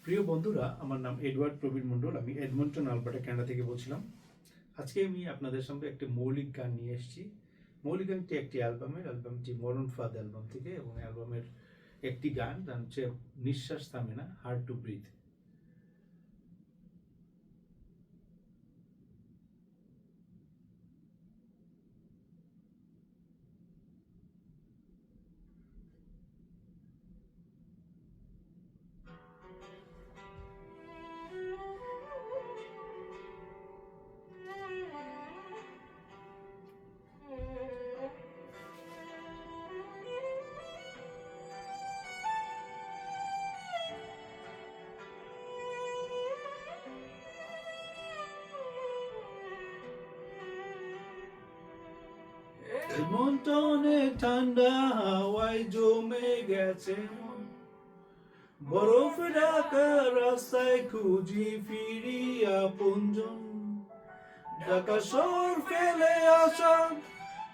প্রিয় বন্ধুরা, আমার নাম এডওয়ার্ড প্রবীণ মণ্ডল। আমি এডমন্টন, আলবার্টা, কানাডা থেকে বলছিলাম। আজকে আমি আপনাদের সামনে একটি মৌলিক গান নিয়ে এসেছি। মৌলিক গানটি একটি অ্যালবামটি মরণ ফাদ অ্যালবাম থেকে, এবং অ্যালবামের একটি গান হচ্ছে নিঃশ্বাস থামে না, হার্ড টু ব্রিথ। এডমন্টনে ঠান্ডা হাওয়ায় জমে গেছে, বরফে ঢাকা রাস্তায় খুঁজি ফিরি আপনজন। ঢাকা শহর ফেলে আসা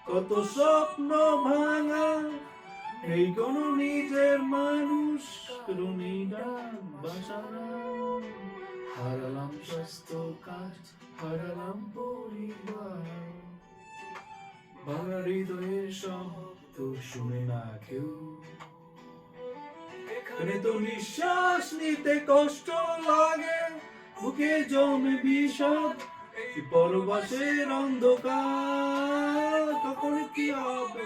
কত স্বপ্ন ভাঙা, এই কোন নিজের মানুষ বাসা। হারালাম স্বাস্থ্য, কাজ হারালাম পরিবার, ভাঙা হৃদয়ের শব্দ শুনে না কেউ। এখানে তো নিঃশ্বাস নিতে কষ্ট লাগে, বুকে জমে বিষাদ, এই পরবাসের অন্ধকার কখন কি হবে।